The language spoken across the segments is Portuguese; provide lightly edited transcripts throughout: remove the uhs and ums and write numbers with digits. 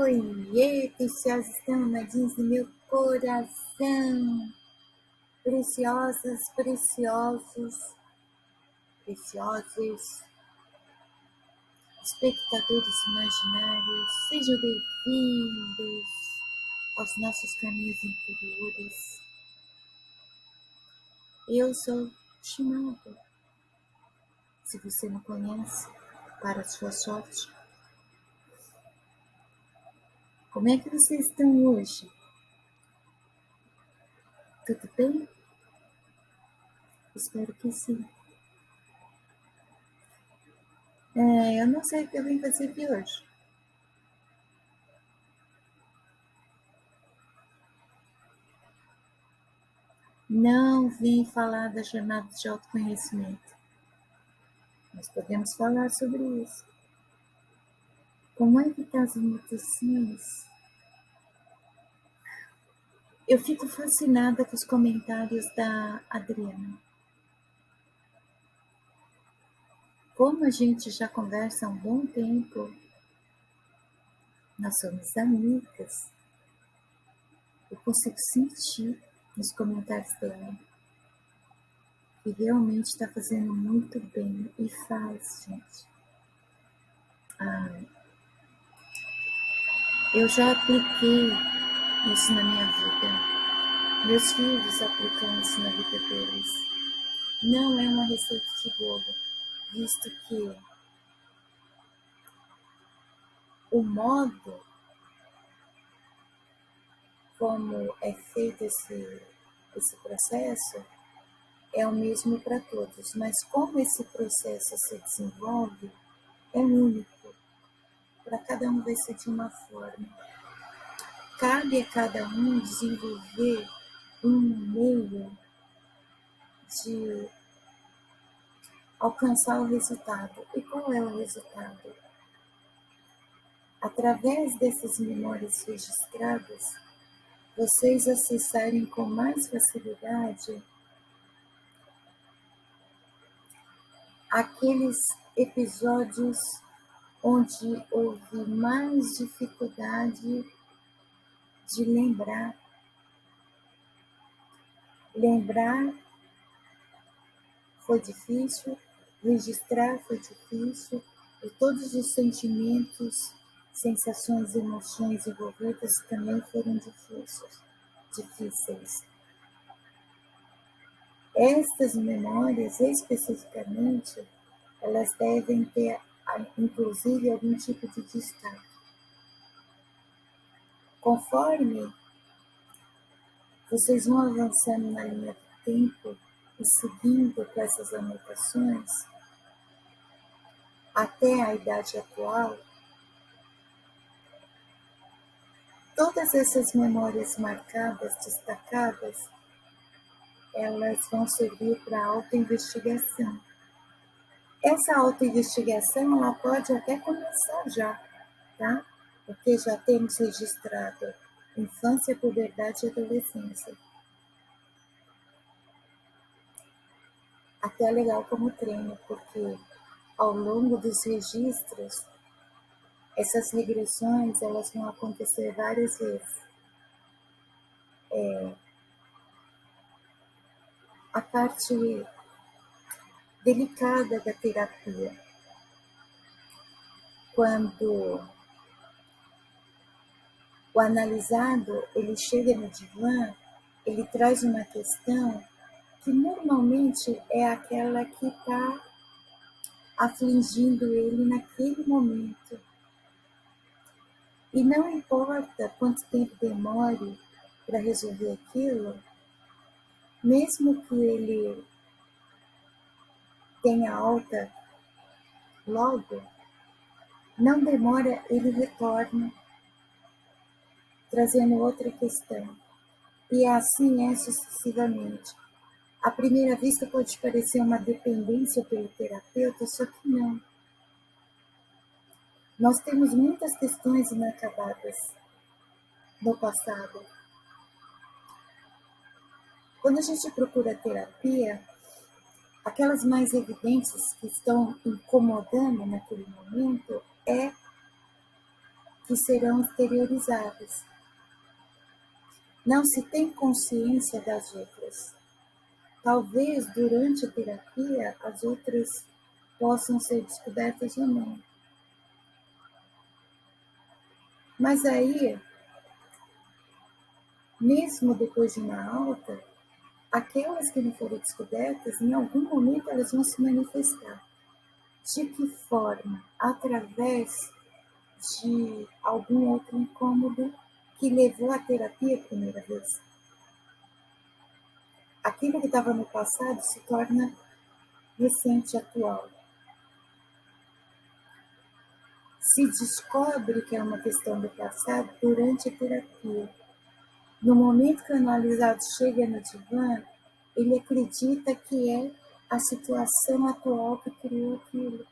Oiê, preciosos amadinhos do meu coração, preciosas, preciosos, preciosos, espectadores imaginários, sejam bem-vindos aos nossos caminhos interiores. Eu sou Shimago. Se você não conhece, para a sua sorte. Como é que vocês estão hoje? Tudo bem? Espero que sim. Eu não sei o que eu vim fazer aqui hoje. Não vim falar da jornada de autoconhecimento. Nós podemos falar sobre isso. Como é que estão as anotações? Eu fico fascinada com os comentários da Adriana. Como a gente já conversa há um bom tempo, nós somos amigas. Eu consigo sentir nos comentários dela que realmente está fazendo muito bem e faz, gente. Eu já apliquei isso na minha vida. Meus filhos aplicam isso na vida deles. Não é uma receita de bolo, visto que o modo como é feito esse processo é o mesmo para todos, mas como esse processo se desenvolve é único. Para cada um vai ser de uma forma. Cabe a cada um desenvolver um meio de alcançar o resultado. E qual é o resultado? Através dessas memórias registradas, vocês acessarem com mais facilidade aqueles episódios onde houve mais dificuldade de lembrar. Lembrar foi difícil, registrar foi difícil, e todos os sentimentos, sensações, emoções envolvidas também foram difíceis. Estas memórias, especificamente, elas devem ter, inclusive, algum tipo de destaque. Conforme vocês vão avançando na linha do tempo e seguindo com essas anotações, até a idade atual, todas essas memórias marcadas, destacadas, elas vão servir para autoinvestigação. Essa autoinvestigação, ela pode até começar já, tá? Porque já temos registrado infância, puberdade e adolescência. Até legal como treino, porque ao longo dos registros, essas regressões, elas vão acontecer várias vezes. A parte delicada da terapia, quando o analisado ele chega no divã, ele traz uma questão que normalmente é aquela que está afligindo ele naquele momento. E não importa quanto tempo demore para resolver aquilo, mesmo que ele tenha alta logo, não demora, ele retorna, trazendo outra questão. E assim é sucessivamente. À primeira vista pode parecer uma dependência pelo terapeuta, só que não. Nós temos muitas questões inacabadas no passado. Quando a gente procura terapia, aquelas mais evidentes que estão incomodando naquele momento é que serão exteriorizadas. Não se tem consciência das outras. Talvez durante a terapia as outras possam ser descobertas ou não. Mas aí, mesmo depois de uma alta, aquelas que não foram descobertas, em algum momento elas vão se manifestar. De que forma? Através de algum outro incômodo que levou à terapia a primeira vez. Aquilo que estava no passado se torna recente, atual. Se descobre que é uma questão do passado durante a terapia. No momento que o analisado chega no divã, ele acredita que é a situação atual que criou aquilo.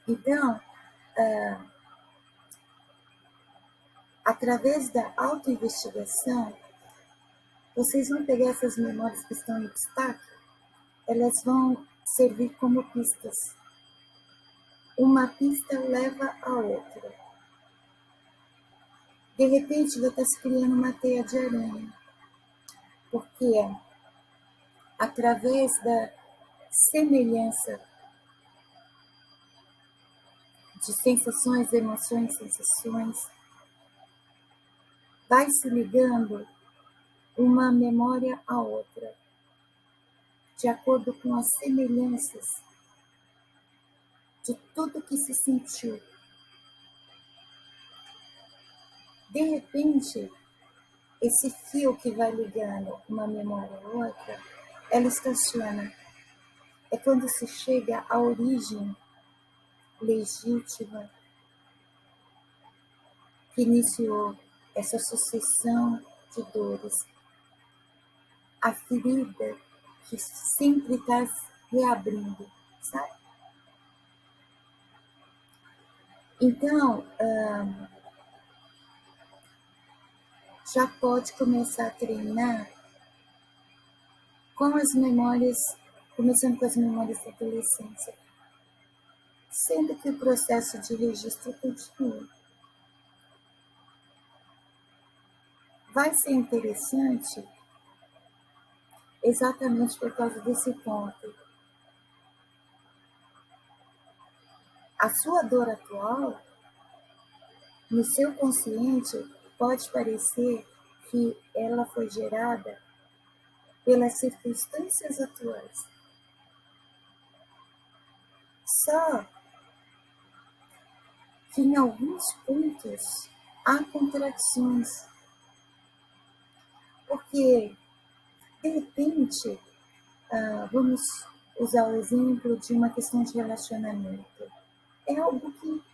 Então, através da autoinvestigação, vocês vão pegar essas memórias que estão em destaque, elas vão servir como pistas. Uma pista leva a outra. De repente, vai estar se criando uma teia de aranha, porque através da semelhança de sensações, emoções, sensações, vai se ligando uma memória à outra, de acordo com as semelhanças de tudo que se sentiu. De repente, esse fio que vai ligando uma memória à outra, ela estaciona. É quando se chega à origem legítima que iniciou essa sucessão de dores. A ferida que sempre está reabrindo, sabe? Então, já pode começar a treinar com as memórias, começando com as memórias da adolescência, sendo que o processo de registro continua. Vai ser interessante exatamente por causa desse ponto. A sua dor atual, no seu consciente, pode parecer que ela foi gerada pelas circunstâncias atuais. Só que em alguns pontos há contradições. Porque, de repente, vamos usar o exemplo de uma questão de relacionamento. É algo que,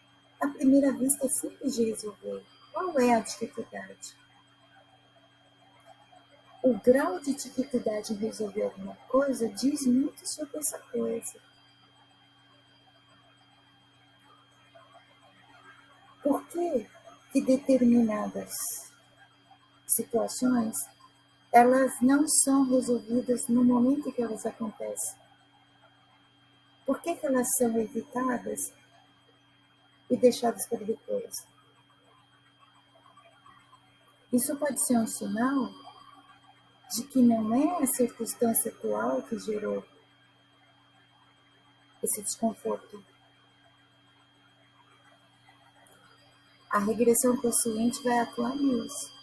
à primeira vista, é simples de resolver. Qual é a dificuldade? O grau de dificuldade em resolver alguma coisa diz muito sobre essa coisa. Por que determinadas situações elas não são resolvidas no momento que elas acontecem? Por que elas são evitadas e deixadas para depois? Isso pode ser um sinal de que não é a circunstância atual que gerou esse desconforto. A regressão consciente vai atuar nisso.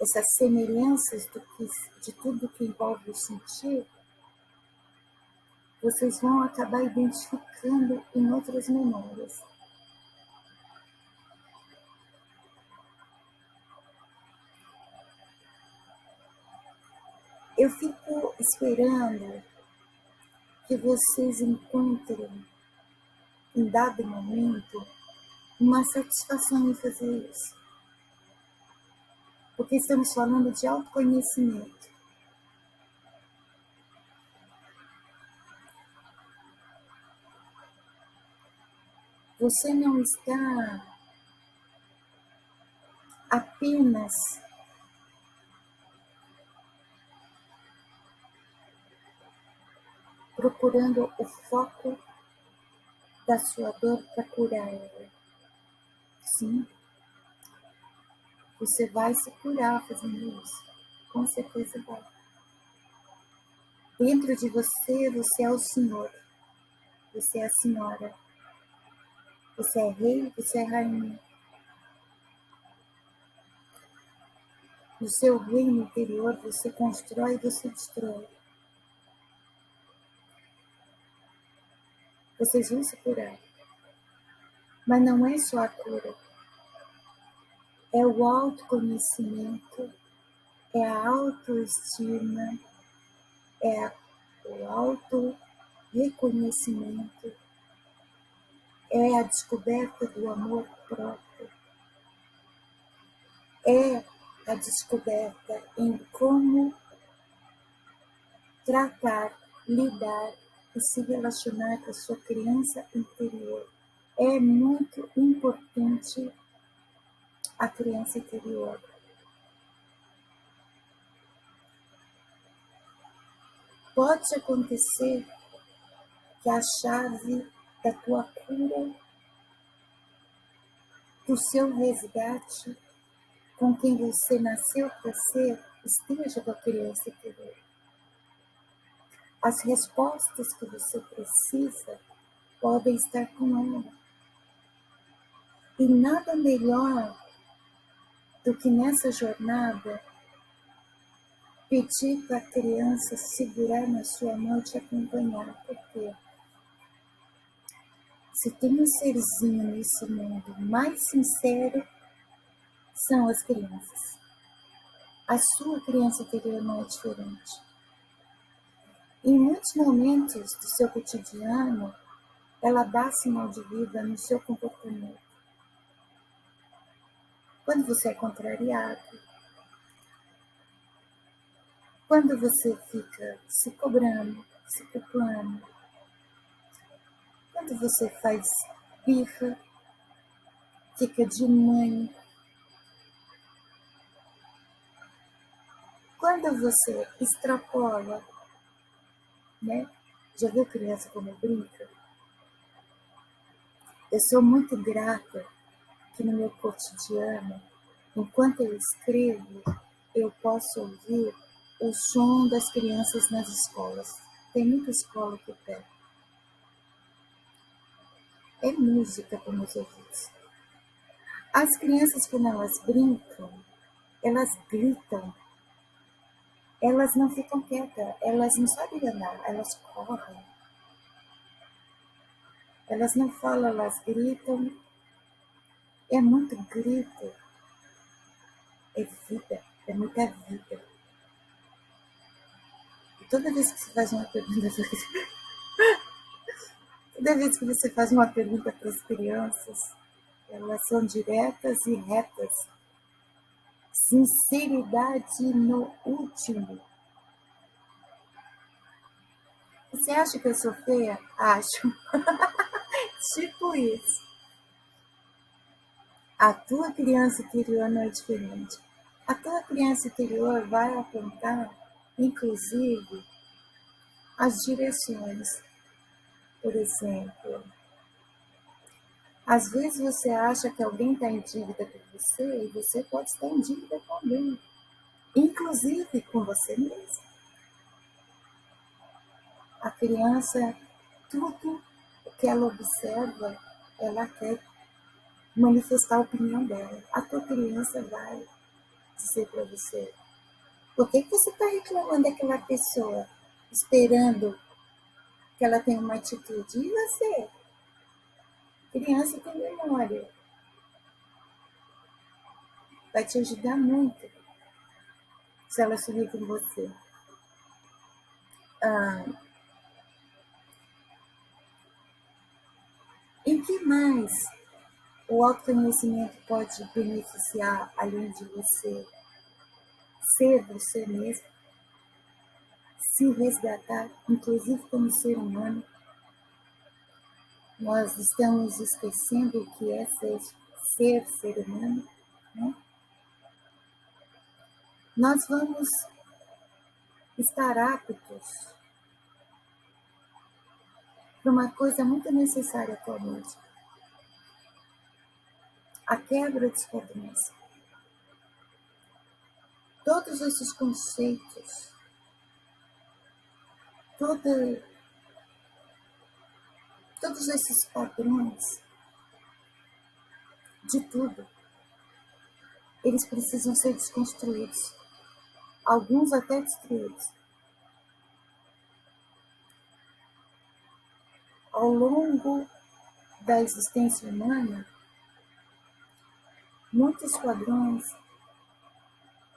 Essas semelhanças de tudo que envolve o sentir, vocês vão acabar identificando em outras memórias. Eu fico esperando que vocês encontrem, em dado momento, uma satisfação em fazer isso. Porque estamos falando de autoconhecimento. Você não está apenas procurando o foco da sua dor para curar ela. Sim, você vai se curar fazendo isso. Com certeza vai. Dentro de você, você é o Senhor. Você é a Senhora. Você é rei, você é rainha. No seu reino interior, você constrói e você destrói. Vocês vão se curar. Mas não é só a cura. É o autoconhecimento, é a autoestima, é o auto-reconhecimento, é a descoberta do amor próprio, é a descoberta em como tratar, lidar e se relacionar com a sua criança interior. É muito importante a criança interior. Pode acontecer que a chave da tua cura, do seu resgate, com quem você nasceu para ser, esteja com a criança interior. As respostas que você precisa podem estar com ela. E nada melhor do que nessa jornada pedir para a criança segurar na sua mão e te acompanhar. Por quê? Se tem um serzinho nesse mundo mais sincero, são as crianças. A sua criança interior não é diferente. Em muitos momentos do seu cotidiano, ela dá sinal de vida no seu comportamento. Quando você é contrariado, quando você fica se cobrando, se culpando, quando você faz birra, fica de mãe, quando você extrapola, né? Já viu criança como brinca? Eu sou muito grata que no meu cotidiano, enquanto eu escrevo, eu posso ouvir o som das crianças nas escolas. Tem muita escola aqui perto. É música para meus ouvidos. As crianças, quando elas brincam, elas gritam. Elas não ficam quietas, elas não sabem andar, elas correm. Elas não falam, elas gritam. É muito grito. É vida, é muita vida. E toda vez que você faz uma pergunta, toda vez que você faz uma pergunta para as crianças, elas são diretas e retas. Sinceridade no último. Você acha que eu sou feia? Acho. Tipo isso. A tua criança interior não é diferente. A tua criança interior vai apontar, inclusive, as direções. Por exemplo, às vezes você acha que alguém está em dívida com você e você pode estar em dívida com alguém, inclusive com você mesmo. A criança, tudo o que ela observa, ela quer manifestar a opinião dela. A tua criança vai dizer para você: por que você está reclamando daquela pessoa, esperando que ela tenha uma atitude? E você? Criança tem memória. Vai te ajudar muito se ela subir com você. Em que mais o autoconhecimento pode beneficiar, além de você ser você mesmo, se resgatar, inclusive como ser humano? Nós estamos esquecendo o que é ser humano, né? Nós vamos estar aptos para uma coisa muito necessária atualmente: a quebra dos padrões. Todos esses conceitos, todos esses padrões de tudo, eles precisam ser desconstruídos, alguns até destruídos. Ao longo da existência humana, muitos padrões,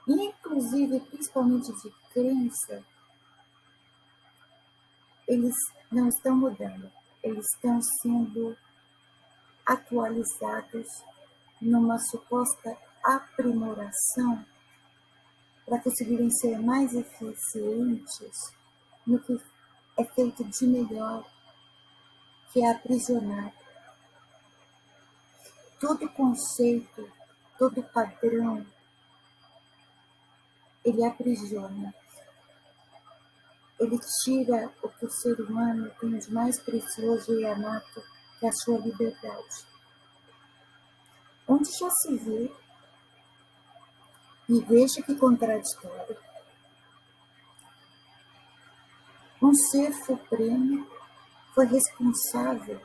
inclusive principalmente de crença, eles não estão mudando, eles estão sendo atualizados numa suposta aprimoração para conseguirem ser mais eficientes no que é feito de melhor, que é aprisionar. Todo conceito, todo padrão, ele aprisiona. Ele tira o que o ser humano tem de mais precioso e amato, que é a sua liberdade. Onde já se viu, e veja que contraditório, um ser supremo foi responsável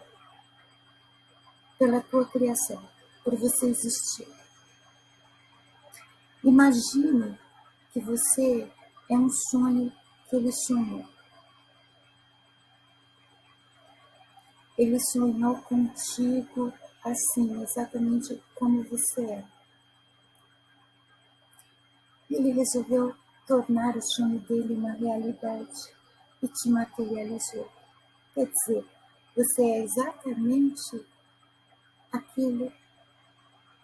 pela tua criação, por você existir. Imagine que você é um sonho que ele sonhou. Ele sonhou contigo assim, exatamente como você é. Ele resolveu tornar o sonho dele uma realidade e te materializou. Quer dizer, você é exatamente aquilo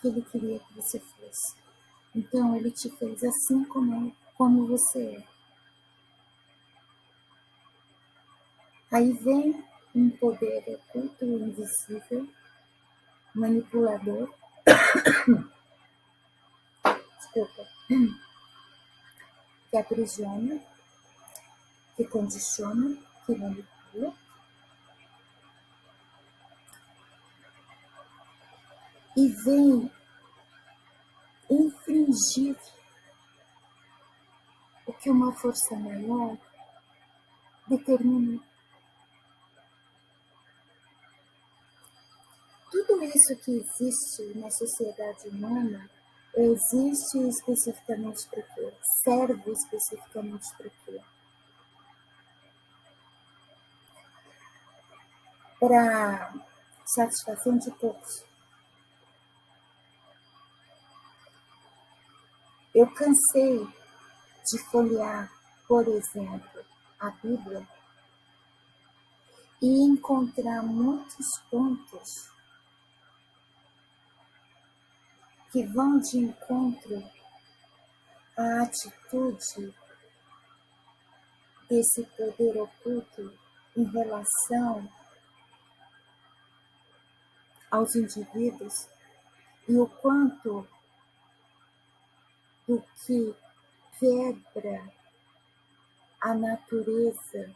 que ele queria que você fosse. Então, ele te fez assim como você é. Aí vem um poder oculto e invisível, manipulador, desculpa, que aprisiona, que condiciona, que manipula, e vem infringir o que uma força maior determina. Tudo isso que existe na sociedade humana existe especificamente para quê? Serve especificamente para quê? Para satisfação de poucos. Eu cansei de folhear, por exemplo, a Bíblia e encontrar muitos pontos que vão de encontro à atitude desse poder oculto em relação aos indivíduos e o quanto do que quebra a natureza,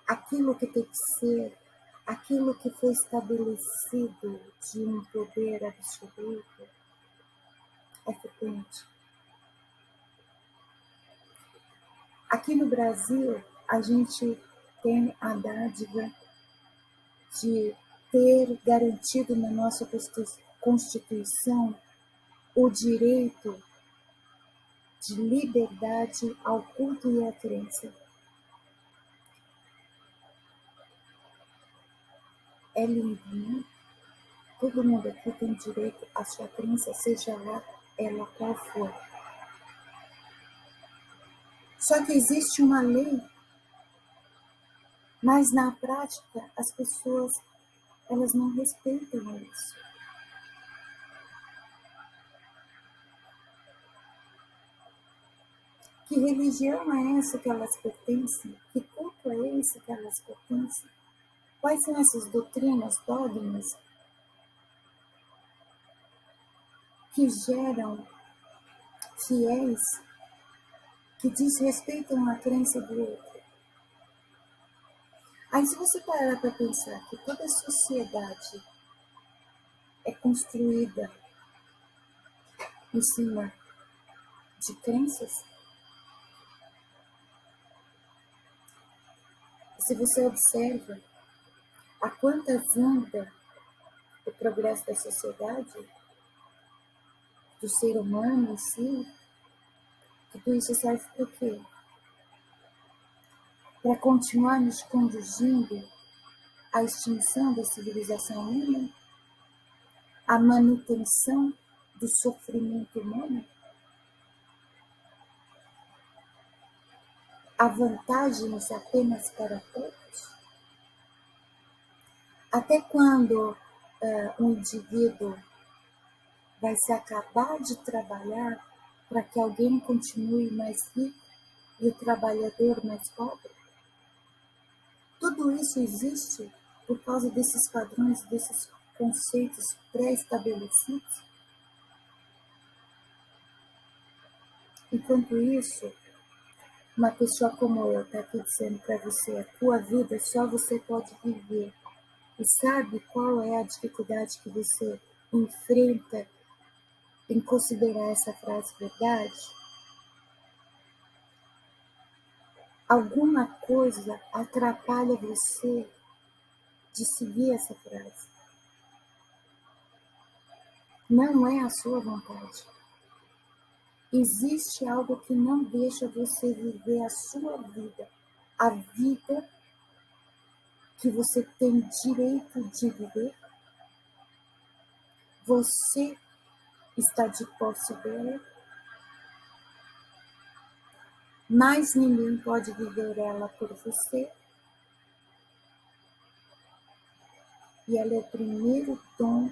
aquilo que tem que ser, aquilo que foi estabelecido de um poder absoluto, é frequente. Aqui no Brasil, a gente tem a dádiva de ter garantido na nossa Constituição o direito de liberdade ao culto e à crença. É lindo, né? Todo mundo aqui tem direito à sua crença, seja lá ela qual for. Só que existe uma lei, mas na prática as pessoas elas não respeitam isso. Que religião é essa que elas pertencem? Que culto é esse que elas pertencem? Quais são essas doutrinas, dogmas que geram fiéis que desrespeitam a crença do outro? Aí se você parar para pensar que toda a sociedade é construída em cima de crenças, se você observa a quantas anda o progresso da sociedade, do ser humano em si, tudo isso serve para quê? Para continuar nos conduzindo à extinção da civilização humana, à manutenção do sofrimento humano, a vantagens apenas para poucos? Até quando um indivíduo vai se acabar de trabalhar para que alguém continue mais rico e o trabalhador mais pobre? Tudo isso existe por causa desses padrões, desses conceitos pré-estabelecidos. Enquanto isso, uma pessoa como eu está aqui dizendo para você, a tua vida só você pode viver. E sabe qual é a dificuldade que você enfrenta em considerar essa frase verdade? Alguma coisa atrapalha você de seguir essa frase. Não é a sua vontade. Existe algo que não deixa você viver a sua vida, a vida que você tem direito de viver. Você está de posse dela, mas ninguém pode viver ela por você. E ela é o primeiro dom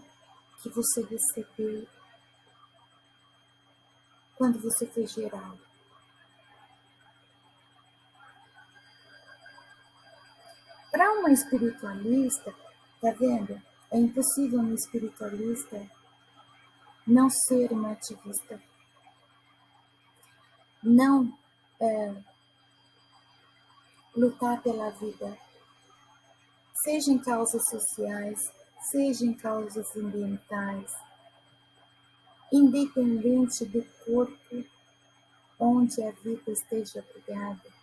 que você recebeu quando você foi gerado. Para uma espiritualista, tá vendo? É impossível uma espiritualista não ser uma ativista, não lutar pela vida, seja em causas sociais, seja em causas ambientais, independente do corpo onde a vida esteja abrigada.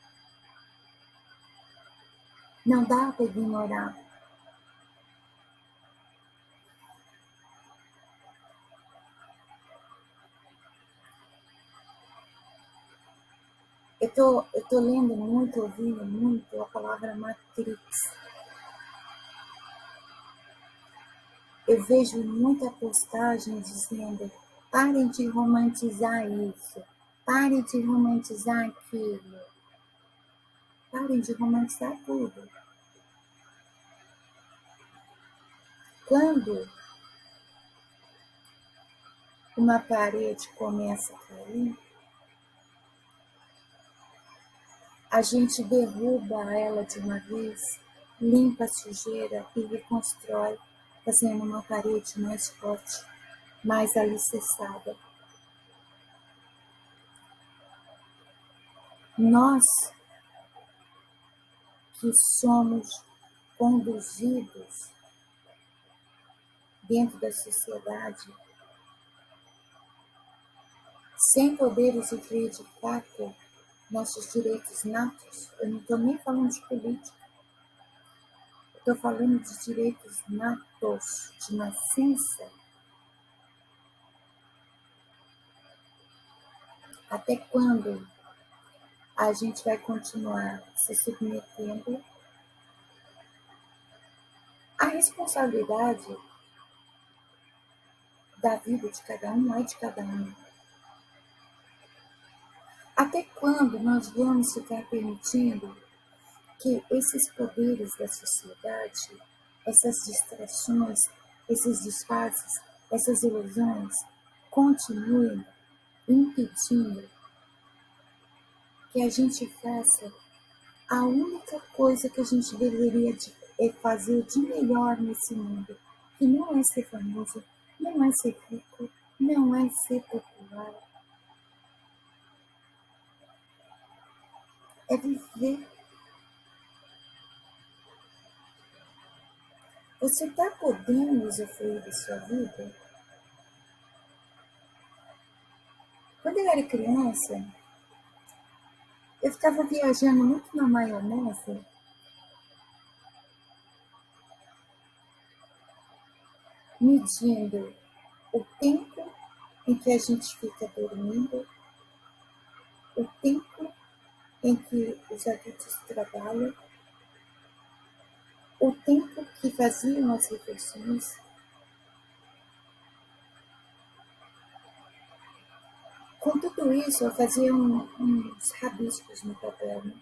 Não dá para ignorar. Eu tô lendo muito, ouvindo muito a palavra Matrix. Eu vejo muita postagem dizendo: parem de romantizar isso, parem de romantizar aquilo, parem de romantizar tudo. Quando uma parede começa a cair, a gente derruba ela de uma vez, limpa a sujeira e reconstrói, fazendo uma parede mais forte, mais alicerçada. Nós que somos conduzidos dentro da sociedade, sem poder usufruir de fato nossos direitos natos, eu não estou nem falando de política, eu estou falando de direitos natos, de nascença. Até quando a gente vai continuar se submetendo à responsabilidade da vida de cada um é de cada um? Até quando nós vamos ficar permitindo que esses poderes da sociedade, essas distrações, esses disfarces, essas ilusões, continuem impedindo que a gente faça a única coisa que a gente deveria fazer de melhor nesse mundo, que não é ser famoso, não é ser rico, não é ser popular, é viver. Você está podendo usufruir da sua vida? Quando eu era criança, eu ficava viajando muito na maionese, medindo o tempo em que a gente fica dormindo, o tempo em que os adultos trabalham, o tempo que faziam as refeições. Com tudo isso, eu fazia uns rabiscos no papel. Né?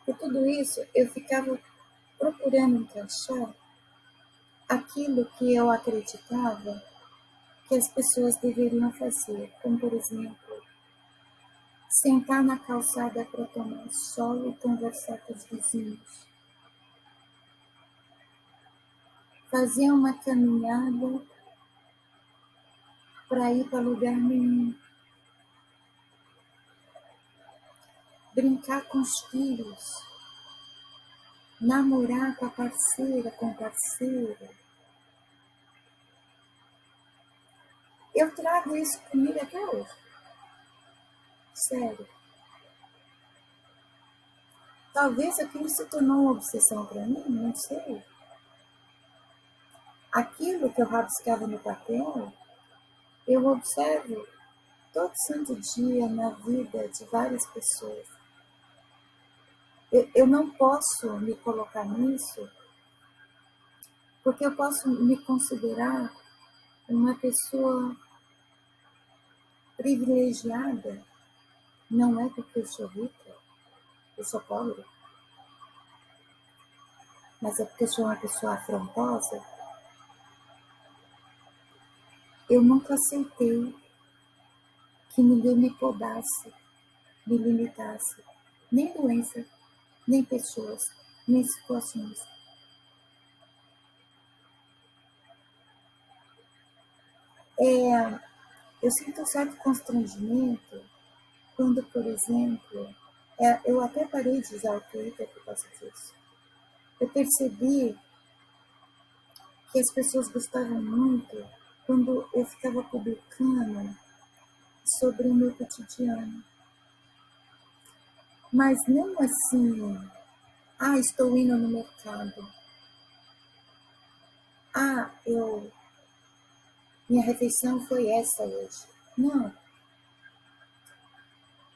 Com tudo isso, eu ficava procurando encaixar aquilo que eu acreditava que as pessoas deveriam fazer, como, por exemplo, sentar na calçada para tomar sol e conversar com os vizinhos, fazer uma caminhada para ir para lugar nenhum, brincar com os filhos, namorar com a parceira, com o parceiro. Eu trago isso comigo até hoje. Sério. Talvez aquilo se tornou uma obsessão para mim, não sei. Aquilo que eu rabiscava no papel, eu observo todo santo dia na vida de várias pessoas. Eu não posso me colocar nisso, porque eu posso me considerar uma pessoa privilegiada. Não é porque eu sou rica, eu sou pobre, mas é porque eu sou uma pessoa afrontosa. Eu nunca aceitei que ninguém me podasse, me limitasse, nem doença, nem pessoas, nem situações. Eu sinto um certo constrangimento quando, por exemplo, eu até parei de usar o Twitter por causa disso. Eu percebi que as pessoas gostavam muito quando eu ficava publicando sobre o meu cotidiano. Mas não assim, estou indo no mercado. Minha refeição foi essa hoje. Não.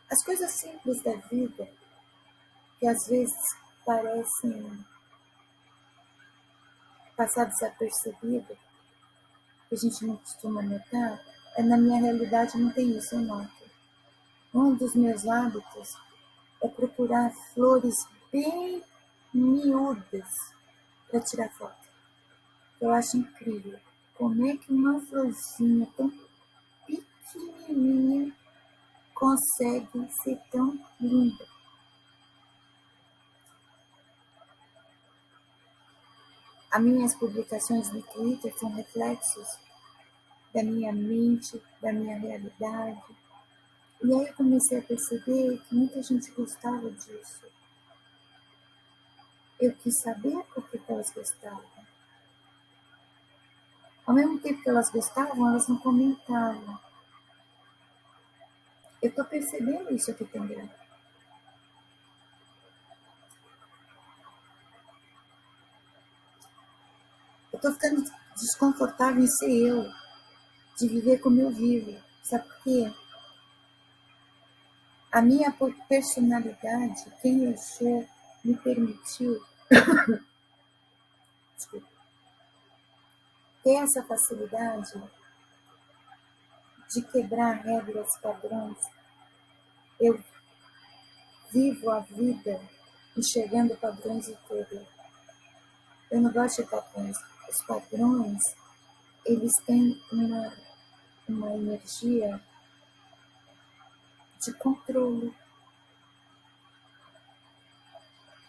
As coisas simples da vida, que às vezes parecem passar desapercebido, que a gente não costuma notar, na minha realidade não tem isso, eu noto. Um dos meus hábitos é procurar flores bem miúdas para tirar foto. Eu acho incrível. Como é que uma florzinha tão pequenininha consegue ser tão linda? As minhas publicações no Twitter são reflexos da minha mente, da minha realidade. E aí eu comecei a perceber que muita gente gostava disso. Eu quis saber por que elas gostavam. Ao mesmo tempo que elas gostavam, elas não comentavam. Eu estou percebendo isso aqui também. Eu estou ficando desconfortável em ser eu, de viver como eu vivo. Sabe por quê? A minha personalidade, quem eu sou, me permitiu desculpa, ter essa facilidade de quebrar regras, padrões. Eu vivo a vida enxergando padrões em tudo. Eu não gosto de padrões. Os padrões, eles têm uma energia de controle.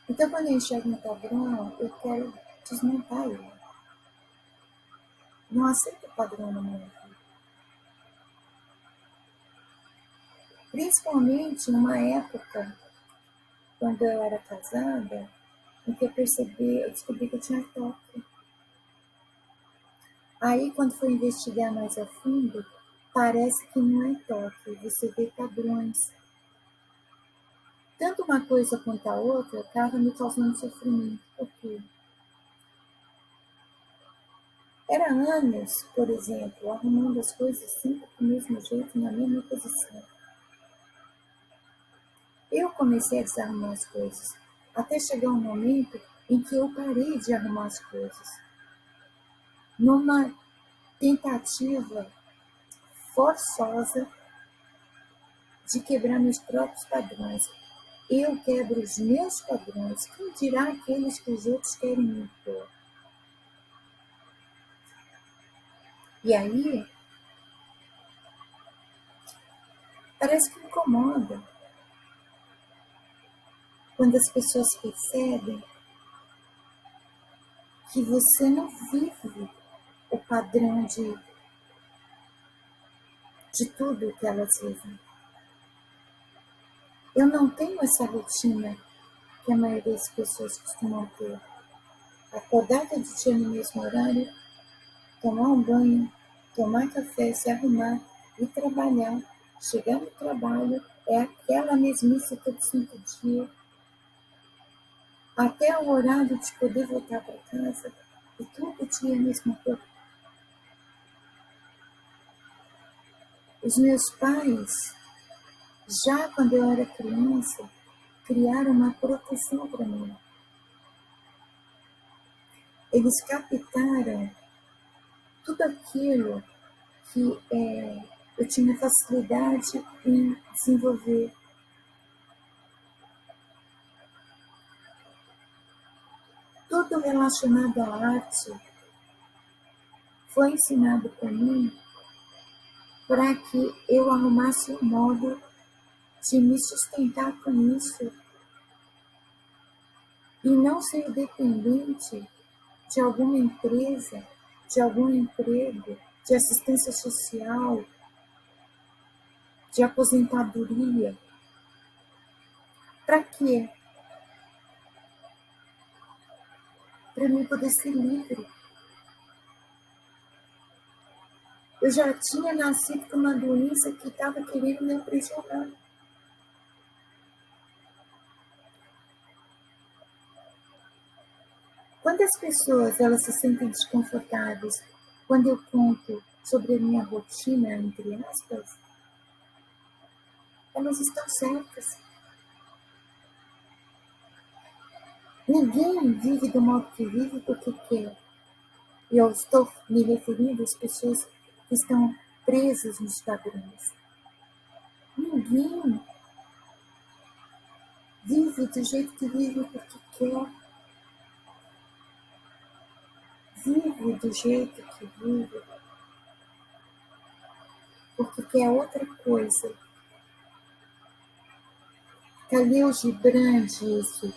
Então, quando eu enxergo um padrão, eu quero desmontar ele. Não aceito o padrão na minha vida. Principalmente numa época, quando eu era casada, em que eu descobri que eu tinha toque. Aí, quando for investigar mais a fundo, parece que não é toque, você vê padrões. Tanto uma coisa quanto a outra estava me causando sofrimento. Por quê? Era anos, por exemplo, arrumando as coisas sempre do mesmo jeito, na mesma posição. Eu comecei a desarrumar as coisas, até chegar um momento em que eu parei de arrumar as coisas. Numa tentativa forçosa de quebrar meus próprios padrões. Eu quebro os meus padrões, quem dirá aqueles que os outros querem me impor? E aí, parece que incomoda quando as pessoas percebem que você não vive o padrão de tudo que elas vivem. Eu não tenho essa rotina que a maioria das pessoas costumam ter. Acordar todo dia no mesmo horário, tomar um banho, tomar café, se arrumar e trabalhar. Chegar no trabalho é aquela mesmice todo santo dia, até o horário de poder voltar para casa, e todo dia a mesma coisa. Os meus pais, já quando eu era criança, criaram uma proteção para mim. Eles captaram tudo aquilo que eu tinha facilidade em desenvolver. Tudo relacionado à arte foi ensinado para mim para que eu arrumasse um modo de me sustentar com isso e não ser dependente de alguma empresa, de algum emprego, de assistência social, de aposentadoria. Para quê? Para mim poder ser livre. Eu já tinha nascido com uma doença que estava querendo me aprisionar. Quando as pessoas elas se sentem desconfortáveis quando eu conto sobre a minha rotina, entre aspas, elas estão certas. Ninguém vive do modo que vive porque quer. E eu estou me referindo às pessoas que estão presas nos padrões. Ninguém vive do jeito que vive porque quer. Vive do jeito que vive porque quer outra coisa. Khalil Gibran disse: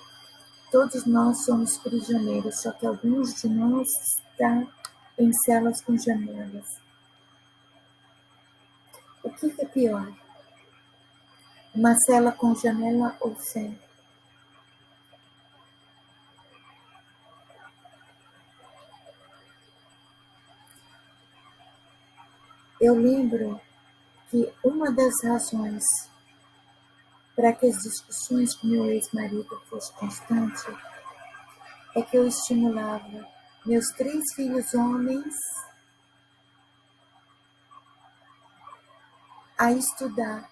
todos nós somos prisioneiros, só que alguns de nós estão em celas com janelas. O que é pior? Uma cela com janela ou sem? Eu lembro que uma das razões para que as discussões com meu ex-marido fossem constantes é que eu estimulava meus 3 filhos homens a estudar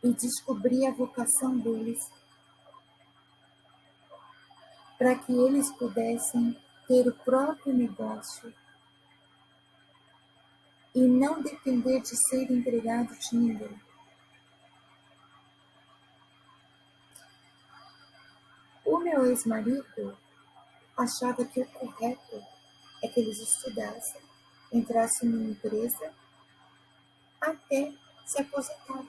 e descobrir a vocação deles para que eles pudessem ter o próprio negócio e não depender de ser empregado de ninguém. O meu ex-marido achava que o correto é que eles estudassem, entrassem numa empresa até se aposentar.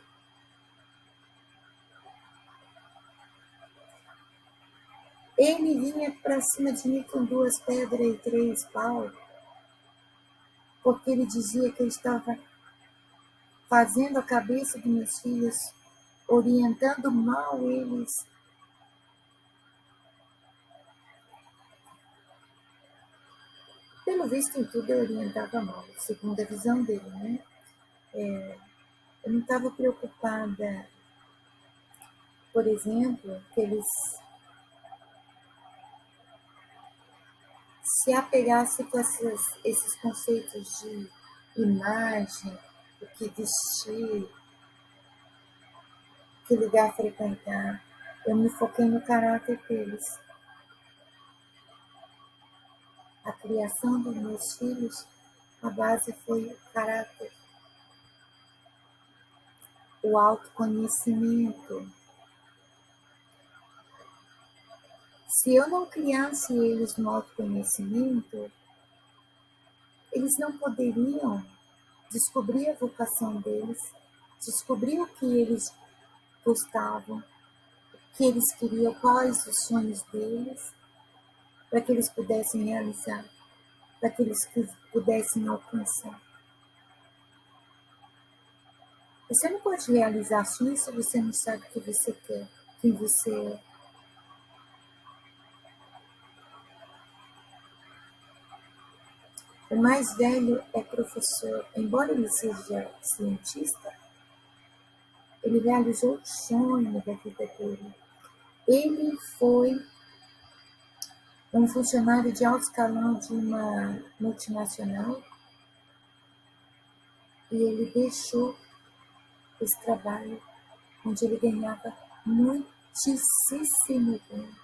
Ele vinha para cima de mim com 2 pedras e 3 paus, porque ele dizia que eu estava fazendo a cabeça dos meus filhos, orientando mal eles. Pelo visto, em tudo eu orientava mal, segundo a visão dele, né? Eu não estava preocupada, por exemplo, que eles se apegassem com esses conceitos de imagem, o que vestir, que lugar frequentar. Eu me foquei no caráter deles. A criação dos meus filhos, a base foi o caráter, o autoconhecimento. Se eu não criasse eles no autoconhecimento, eles não poderiam descobrir a vocação deles, descobrir o que eles gostavam, o que eles queriam, quais os sonhos deles, para que eles pudessem realizar, para que eles pudessem alcançar. Você não pode realizar sonhos se você não sabe o que você quer, quem você é. O mais velho é professor. Embora ele seja cientista, ele realizou o sonho da vida dele. Ele foi um funcionário de alto escalão de uma multinacional e ele deixou esse trabalho onde ele ganhava muitíssimo bem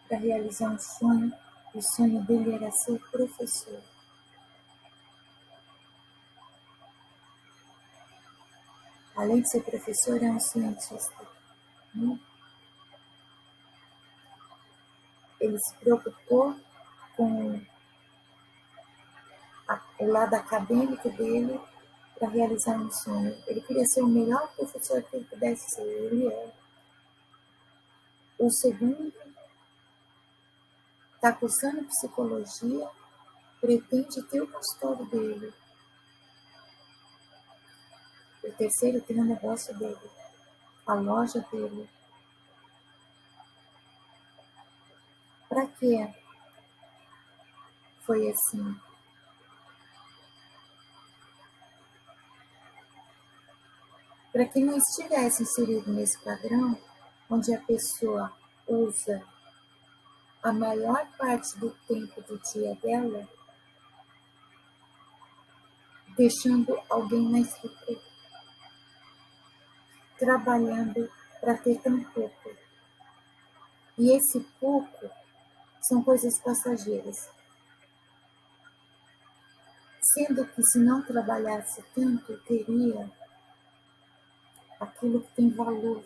para realizar um sonho. O sonho dele era ser professor. Além de ser professor, é um cientista. Né? Ele se preocupou com o lado acadêmico dele para realizar um sonho. Ele queria ser o melhor professor que ele pudesse ser. Ele é. O segundo está cursando psicologia, pretende ter o consultório dele. O terceiro tem o negócio dele, a loja dele. Para que foi assim? Para que não estivesse inserido nesse padrão, onde a pessoa usa a maior parte do tempo do dia dela, deixando alguém mais rico, trabalhando para ter tão pouco. E esse pouco são coisas passageiras. Sendo que se não trabalhasse tanto, teria aquilo que tem valor.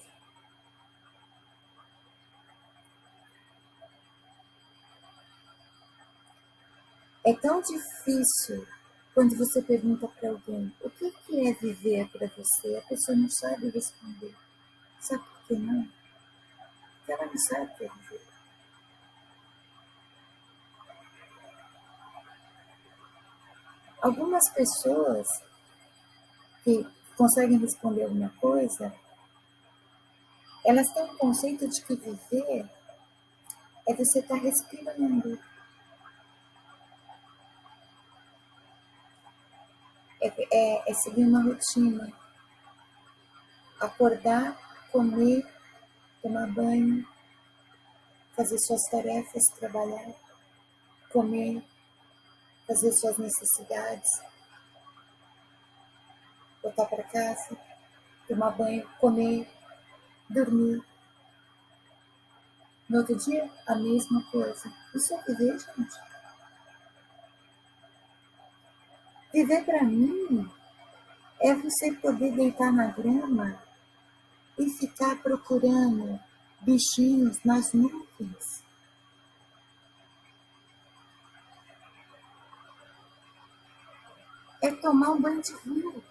É tão difícil quando você pergunta para alguém o que é viver para você, a pessoa não sabe responder. Sabe por que não? Porque ela não sabe o que é viver. Algumas pessoas que conseguem responder alguma coisa, elas têm um conceito de que viver é você estar respirando. É seguir uma rotina. Acordar, comer, tomar banho, fazer suas tarefas, trabalhar, comer, fazer suas necessidades, voltar para casa, tomar banho, comer, dormir. No outro dia, a mesma coisa. Isso é viver, gente. Viver para mim é você poder deitar na grama e ficar procurando bichinhos nas nuvens. É tomar um banho de rio.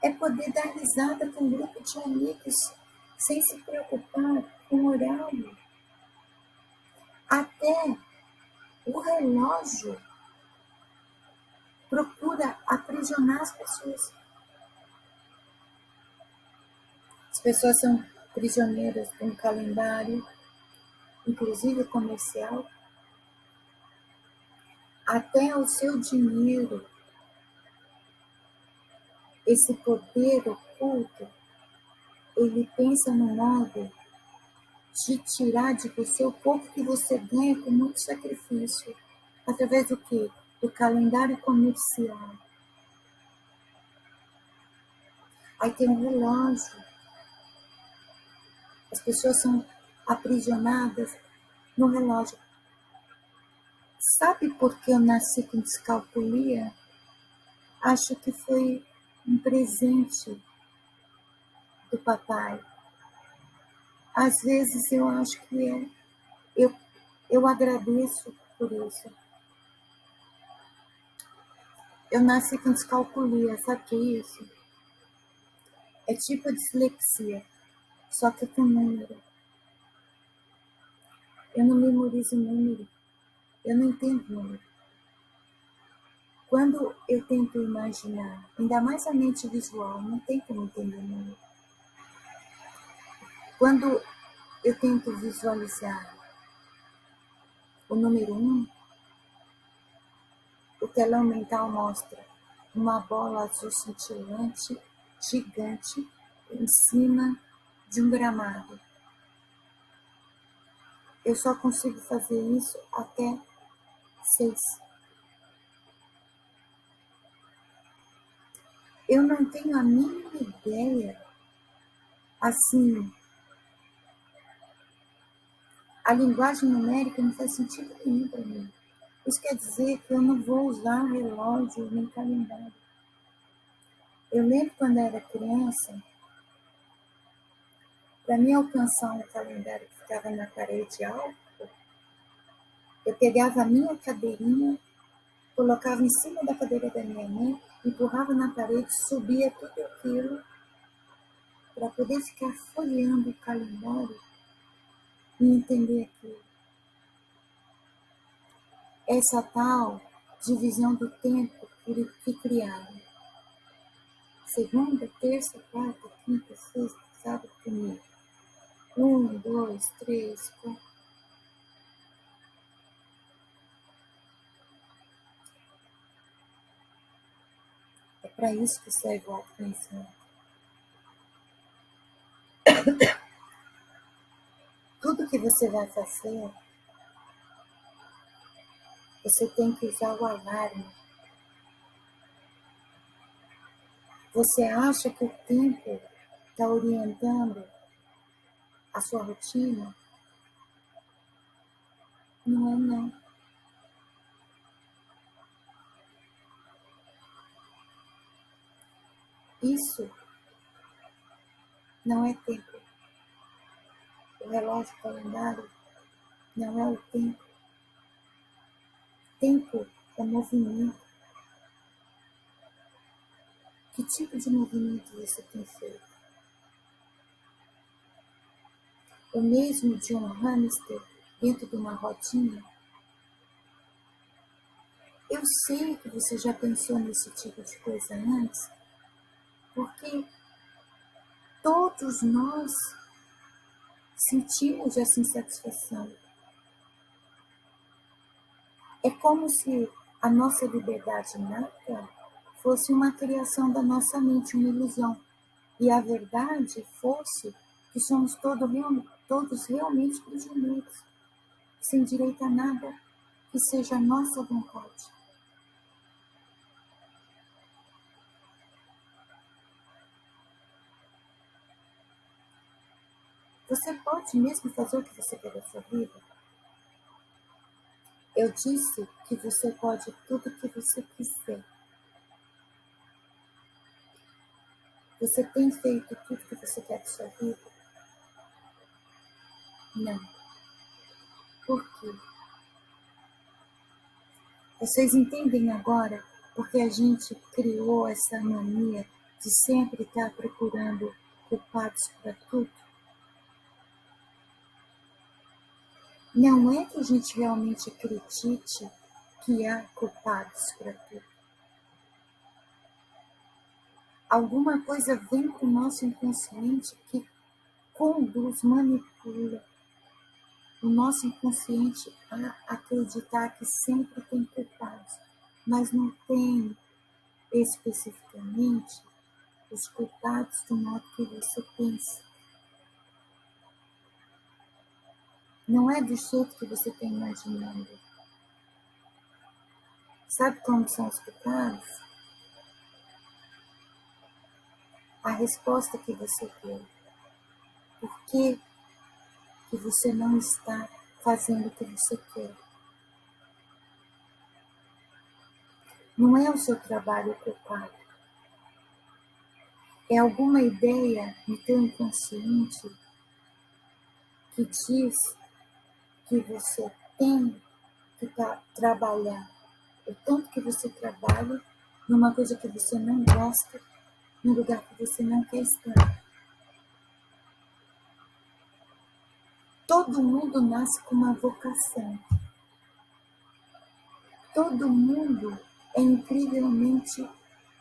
É poder dar risada com um grupo de amigos sem se preocupar com o horário. Até o relógio procura aprisionar as pessoas. As pessoas são prisioneiras de um calendário, inclusive comercial, até o seu dinheiro, esse poder oculto, ele pensa no modo de tirar de você o pouco que você ganha com muito sacrifício. Através do quê? Do calendário comercial. Aí tem um relógio. As pessoas são aprisionadas no relógio. Sabe por que eu nasci com descalculia? Acho que foi um presente do papai. Às vezes eu acho que é. Eu agradeço por isso. Eu nasci com descalculia, sabe o que é isso? É tipo a dislexia, só que com número. Eu não memorizo número, eu não entendo número. Quando eu tento imaginar, ainda mais a mente visual, não tem como entender número. Quando eu tento visualizar o número 1, o telão mental mostra uma bola azul cintilante, gigante, em cima de um gramado. Eu só consigo fazer isso até 6. Eu não tenho a mínima ideia, assim, a linguagem numérica não faz sentido nenhum para mim. Isso quer dizer que eu não vou usar relógio nem calendário. Eu lembro quando eu era criança, para mim alcançar um calendário que ficava na parede alta, eu pegava a minha cadeirinha, colocava em cima da cadeira da minha mãe, empurrava na parede, subia tudo aquilo para poder ficar folheando o calendário e entender aquilo. Essa tal divisão do tempo que criaram. Segunda, terça, quarta, quinta, sexta, sábado, domingo. 1, 2, 3, 4. É para isso que serve o autoconhecimento. Tudo que você vai fazer, você tem que usar o alarme. Você acha que o tempo está orientando a sua rotina? Não é não. Isso não é tempo. O relógio calendário não é o tempo. Tempo é movimento. Que tipo de movimento você tem feito? O mesmo de um hamster dentro de uma rodinha? Eu sei que você já pensou nesse tipo de coisa antes, porque todos nós sentimos essa insatisfação. É como se a nossa liberdade inata fosse uma criação da nossa mente, uma ilusão. E a verdade fosse que somos todos realmente prisioneiros, sem direito a nada que seja a nossa vontade. Você pode mesmo fazer o que você quer da sua vida? Eu disse que você pode tudo o que você quiser. Você tem feito tudo o que você quer da sua vida? Não. Por quê? Vocês entendem agora porque a gente criou essa mania de sempre estar procurando culpados para tudo? Não é que a gente realmente acredite que há culpados para tudo. Alguma coisa vem para o nosso inconsciente que conduz, manipula. o nosso inconsciente a acreditar que sempre tem culpados, mas não tem especificamente os culpados do modo que você pensa. Não é do jeito que você está imaginando. Sabe como são os culpados? A resposta que você deu. Por que você não está fazendo o que você quer? Não é o seu trabalho culpado. É alguma ideia no teu inconsciente que diz que você tem que trabalhar o tanto que você trabalha numa coisa que você não gosta, num lugar que você não quer estar. Todo mundo nasce com uma vocação. Todo mundo é incrivelmente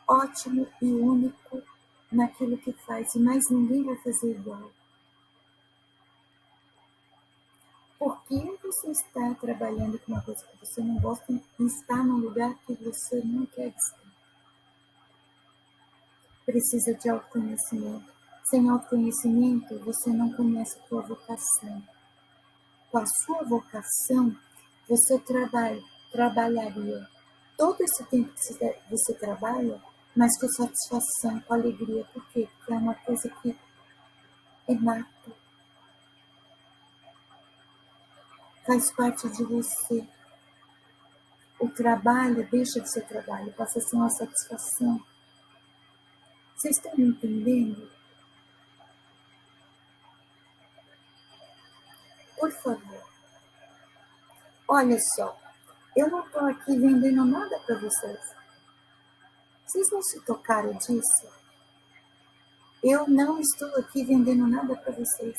ótimo e único naquilo que faz, mas ninguém vai fazer igual. Por que você está trabalhando com uma coisa que você não gosta e está num lugar que você não quer estar? Precisa de autoconhecimento. Sem autoconhecimento, você não conhece a sua vocação. Com a sua vocação, você trabalharia todo esse tempo que você trabalha, mas com satisfação, com alegria. Por quê? Porque é uma coisa que é nato. Faz parte de você. O trabalho deixa de ser trabalho, passa a ser uma satisfação. Vocês estão me entendendo? Por favor. Olha só, eu não estou aqui vendendo nada para vocês. Vocês não se tocaram disso? Eu não estou aqui vendendo nada para vocês.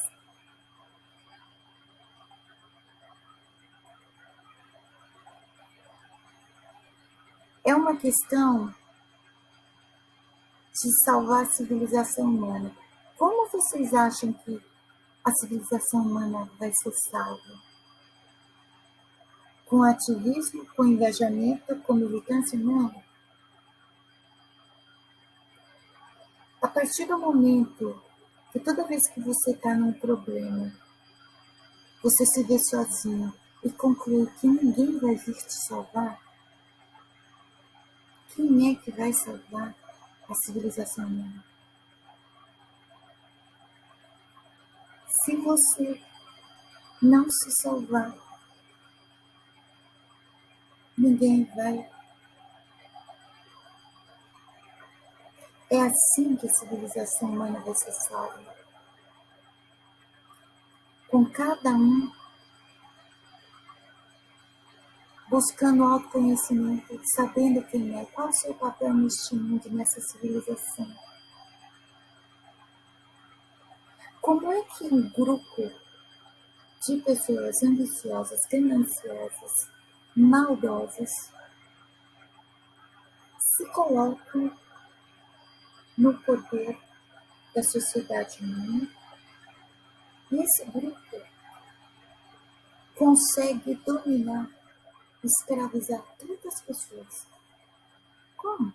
É uma questão de salvar a civilização humana. Como vocês acham que a civilização humana vai ser salva? Com ativismo, com engajamento, com militância? Não. A partir do momento que toda vez que você está num problema, você se vê sozinho e conclui que ninguém vai vir te salvar, quem é que vai salvar a civilização humana? Se você não se salvar, ninguém vai. É assim que a civilização humana vai ser salva. Com cada um buscando autoconhecimento, sabendo quem é, qual é o seu papel neste mundo, nessa civilização. Como é que um grupo de pessoas ambiciosas, gananciosas, maldosas, se colocam no poder da sociedade humana e esse grupo consegue dominar, escravizar tantas pessoas? Como?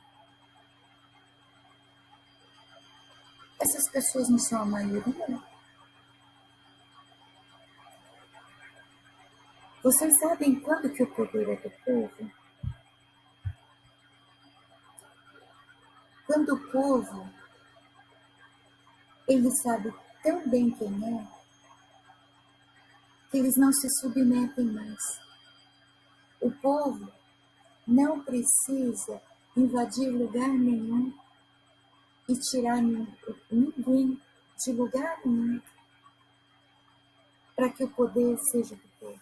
Essas pessoas não são a maioria? Vocês sabem quando que o poder é do povo? Quando o povo, ele sabe tão bem quem é, que eles não se submetem mais. O povo não precisa invadir lugar nenhum e tirar ninguém de lugar nenhum para que o poder seja do povo.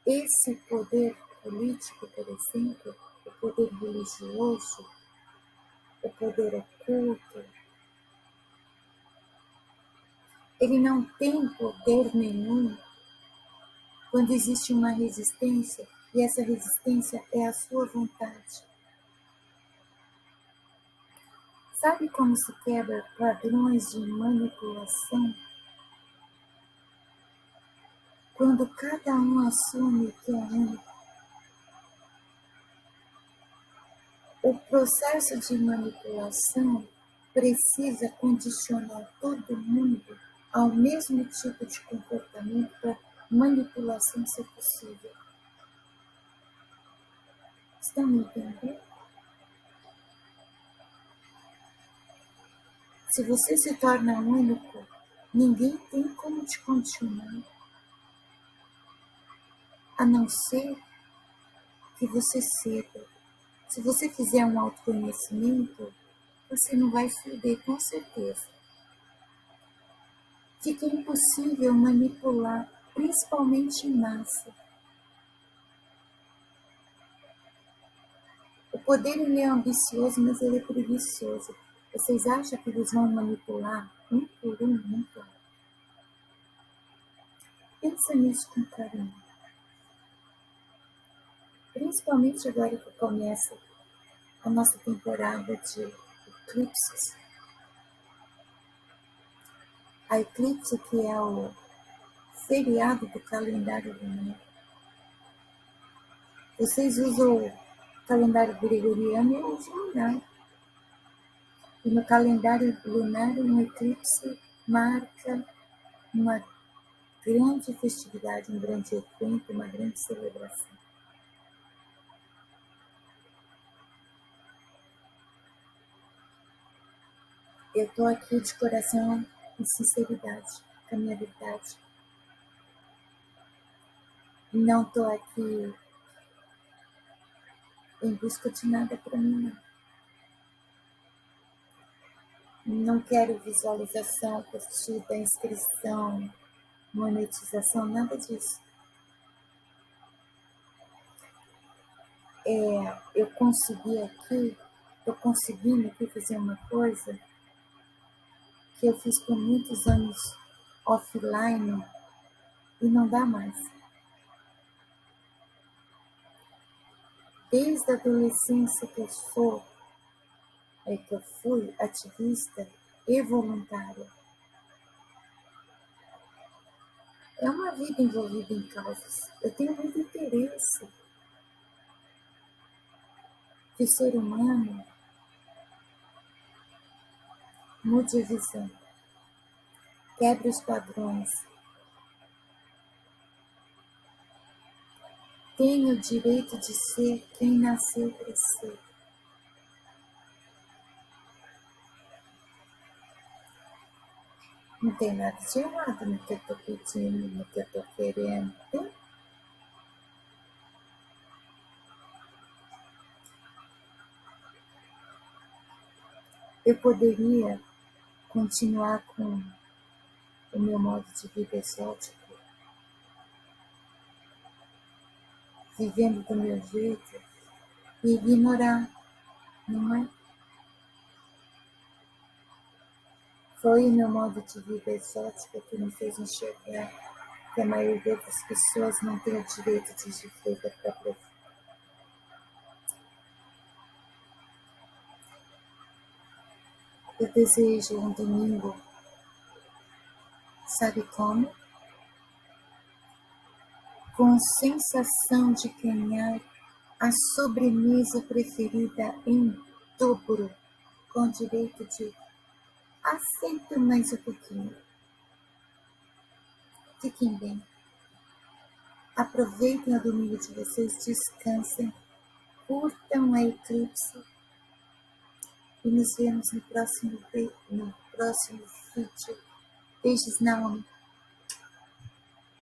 Esse poder político, por exemplo, o poder religioso, o poder oculto, ele não tem poder nenhum quando existe uma resistência e essa resistência é a sua vontade. Sabe como se quebra padrões de manipulação? quando cada um assume que é único, o processo de manipulação precisa condicionar todo mundo ao mesmo tipo de comportamento para manipulação ser possível. Estão me entendendo? Se você se torna único, ninguém tem como te condicionar, a não ser que você ceda. Se você fizer um autoconhecimento, você não vai ceder, com certeza. Fica impossível manipular, principalmente em massa. O poder ele é ambicioso, mas ele é preguiçoso. Vocês acham que eles vão manipular um por um? Não vão. Pensa nisso com carinho. Principalmente agora que começa a nossa temporada de eclipses. A eclipse que é o feriado do calendário lunar. Vocês usam o calendário gregoriano e eu uso lunar. E no calendário lunar, um eclipse marca uma grande festividade, um grande evento, uma grande celebração. Eu estou aqui de coração e sinceridade, com a minha verdade. Não estou aqui em busca de nada para mim, não. Não quero visualização, curtida, inscrição, monetização, nada disso. Eu consegui aqui, estou conseguindo aqui fazer uma coisa que eu fiz por muitos anos offline e não dá mais. Desde a adolescência que eu fui ativista e voluntária. É uma vida envolvida em causas. Eu tenho muito interesse que o ser humano mude a visão, quebre os padrões, tenha o direito de ser quem nasceu para ser. Não tem nada de errado no que eu estou pedindo, no que eu estou querendo. Tem? Eu poderia continuar com o meu modo de vida exótico, vivendo do meu jeito e ignorar, não é? Foi o meu modo de vida exótico que me fez enxergar que a maioria das pessoas não tem o direito de viver da própria vida. Eu desejo um domingo, sabe como? Com sensação de ganhar a sobremesa preferida em dobro, com direito de aceito mais um pouquinho. Fiquem bem. Aproveitem o domingo de vocês, descansem, curtam a eclipse e nos vemos no próximo vídeo. Beijos, Naomi.